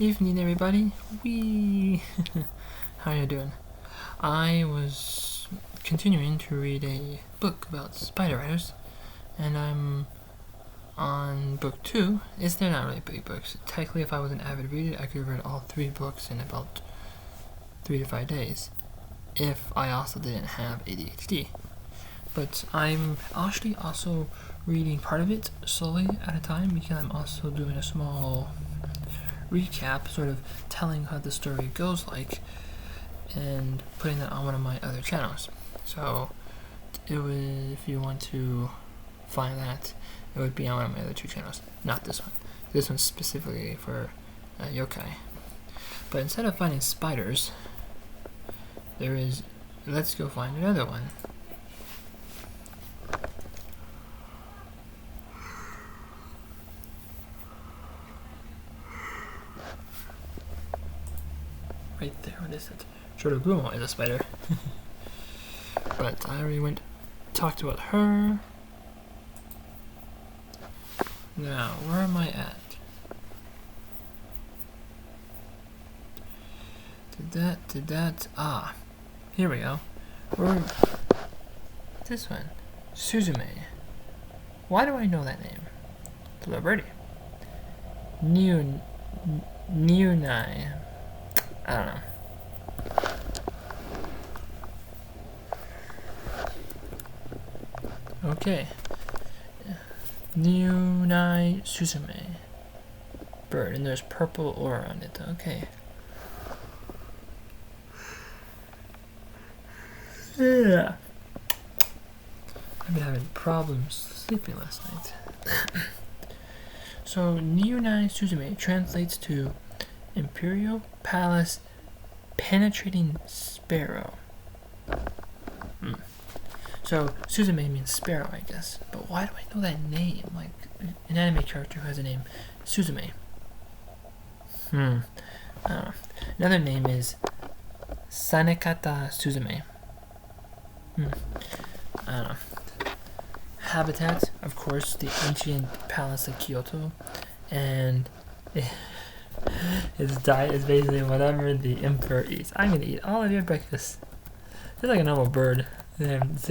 Evening, everybody. How you doing? I was continuing to read a book about spider riders, and I'm on book 2. They're not really big books. Technically, if I was an avid reader, I could have read all 3 books in about 3 to 5 days, if I also didn't have ADHD. But I'm actually also reading part of it slowly at a time, because I'm also doing a small recap, sort of telling how the story goes and putting that on one of my other channels. So if you want to find that, it would be on one of my other 2 channels, not this one. This one's specifically for Yokai. But instead of finding spiders, let's go find another one. Right there, what is it? Shotogumo is a spider. But I already talked about her. Now, where am I at? Did that, here we go. This one. Suzume. Why do I know that name? The little birdie. Nyunai. I don't know. Okay. Nyunai Suzume. Bird, and there's purple aura on it. Okay. Yeah. I've been having problems sleeping last night. So, Nyunai Suzume translates to Imperial Palace Penetrating Sparrow. So, Suzume means sparrow, I guess. But why do I know that name? Like, an anime character who has a name. Suzume. I don't know. Another name is Sanekata Suzume. I don't know. Habitat, of course, the ancient palace of Kyoto. And his diet is basically whatever the emperor eats. I'm gonna eat all of your breakfast. Just like a normal bird. It's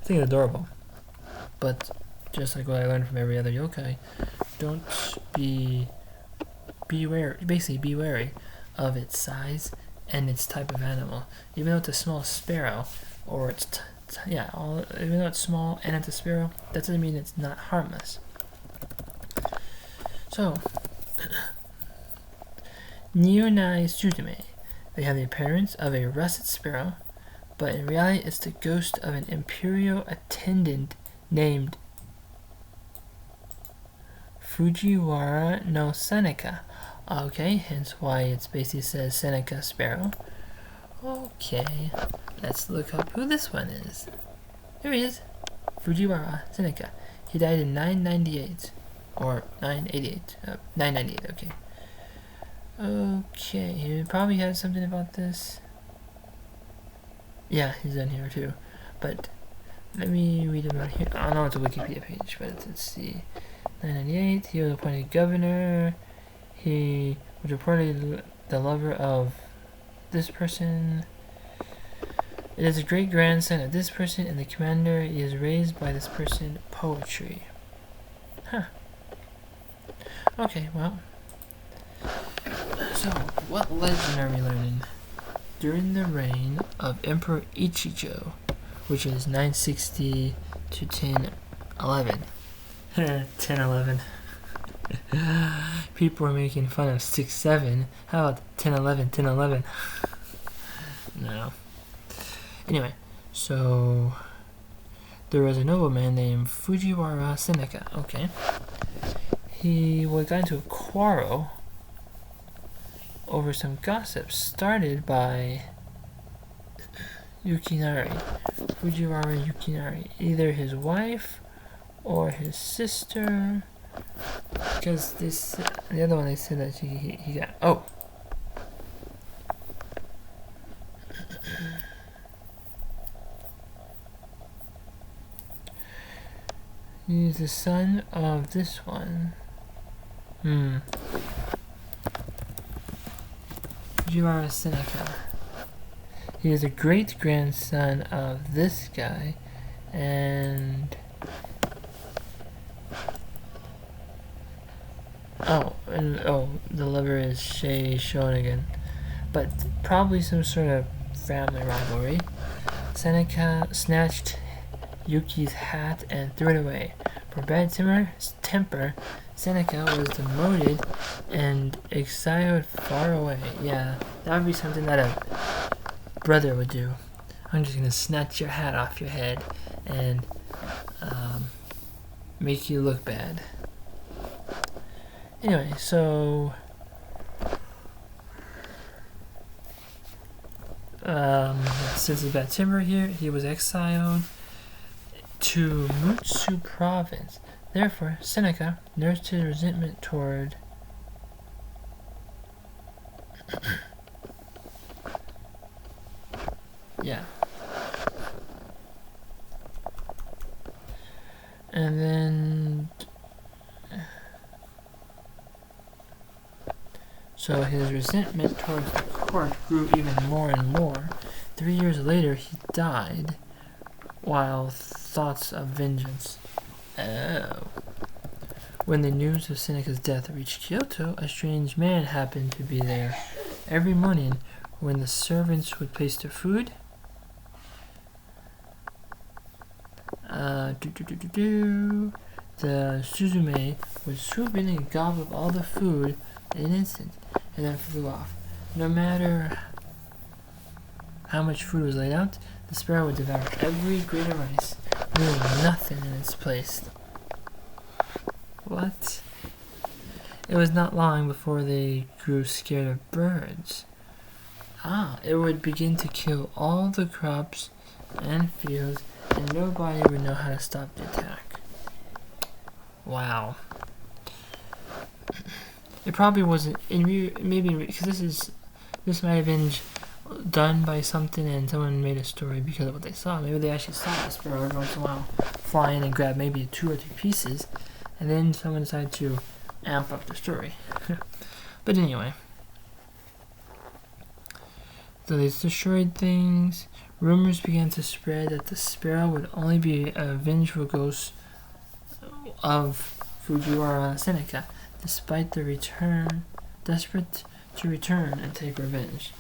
adorable. But just like what I learned from every other yokai, be wary of its size and its type of animal. Even though it's a small sparrow, or even though it's small and it's a sparrow, that doesn't mean it's not harmless. So, Nyunai Suzume. They have the appearance of a russet sparrow, but in reality it's the ghost of an imperial attendant named Fujiwara no Seneca. Okay, hence why it basically says Seneca Sparrow. Okay, let's look up who this one is. Here he is, Fujiwara Seneca. He died in 998, or 988, 998, okay. Okay, he probably has something about this. Yeah, he's on here too. But let me read about here. I don't know it's a Wikipedia page, but let's see. 998, he was appointed governor. He was reportedly the lover of this person. It is a great grandson of this person, and the commander is raised by this person poetry. Huh. Okay, well. So, what legend are we learning? During the reign of Emperor Ichijo, which is 960 to 1011. 1011. People are making fun of 6-7. How about 10-11? No. Anyway, so there was a nobleman named Fujiwara Seneca. Okay. He got into a quarrel over some gossip started by Fujiwara Yukinari, either his wife or his sister, because the other one they said that he got, he's the son of this one. Fujiwara Seneca. He is a great-grandson of this guy, and the lover is shown again, but probably some sort of family rivalry. Seneca snatched Yuki's hat and threw it away. For bad temper, Seneca was demoted and exiled far away. Yeah, that would be something that a brother would do. I'm just gonna snatch your hat off your head and make you look bad. Anyway, so since his bad temper here, he was exiled to Mutsu province. Therefore, Seneca nursed his resentment toward and then so his resentment towards the court grew even more and more. 3 years later, he died while thoughts of vengeance. When the news of Seneca's death reached Kyoto, a strange man happened to be there. Every morning, when the servants would place their food, the Suzume would swoop in and gobble up all the food in an instant, and then flew off. No matter how much food was laid out, the sparrow would devour every grain of rice, leaving nothing in its place. What? It was not long before they grew scared of birds. It would begin to kill all the crops and fields, and nobody would know how to stop the attack. Wow. It probably wasn't, maybe because this might have been done by something and someone made a story because of what they saw. Maybe they actually saw a sparrow every once in a while fly in and grab maybe 2 or 3 pieces, and then someone decided to amp up the story. But anyway, so they destroyed things. Rumors began to spread that the sparrow would only be a vengeful ghost of Fujiwara Seneca, despite the desperate to return and take revenge.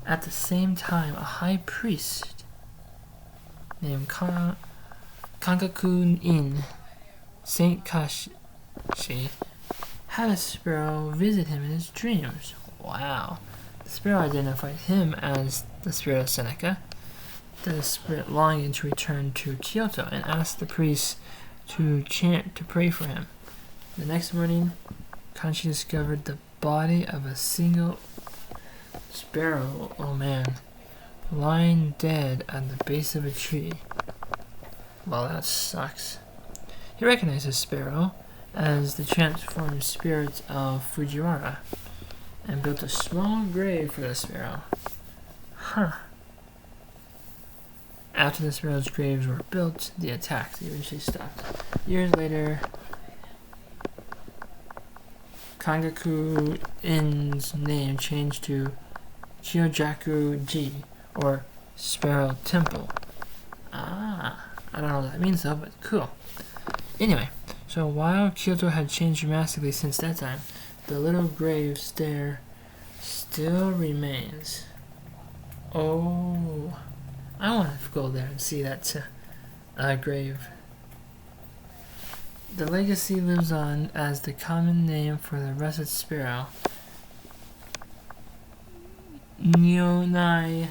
At the same time, a high priest named Kangaku-in Saint Kashi had a sparrow visit him in his dreams. Wow. The sparrow identified him as the spirit of Seneca, the spirit longing to return to Kyoto, and asked the priest to chant to pray for him. The next morning, Kanshi discovered the body of a single sparrow, lying dead at the base of a tree. Well, that sucks. He recognized the sparrow as the transformed spirit of Fujiwara and built a small grave for the sparrow. After the sparrow's graves were built, the attacks eventually stopped. Years later, Kangaku-in's name changed to Kyojaku-ji, or Sparrow Temple. I don't know what that means though, but cool. Anyway, so while Kyoto had changed dramatically since that time, the little grave there still remains. Oh, I want to go there and see that grave. The legacy lives on as the common name for the russet sparrow. Nyunai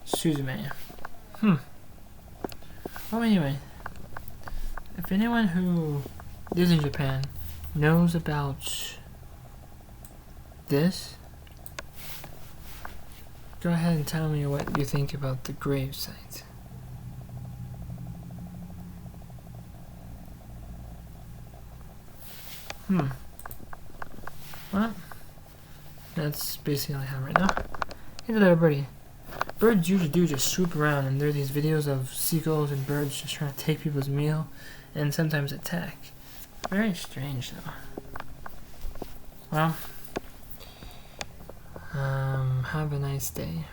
Suzume. Well, anyway, if anyone who lives in Japan knows about this, go ahead and tell me what you think about the grave site. Well, that's basically all I have right now. Hey there, birdie. Birds usually do just swoop around, and there are these videos of seagulls and birds just trying to take people's meal and sometimes attack. Very strange, though. Well, Have a nice day.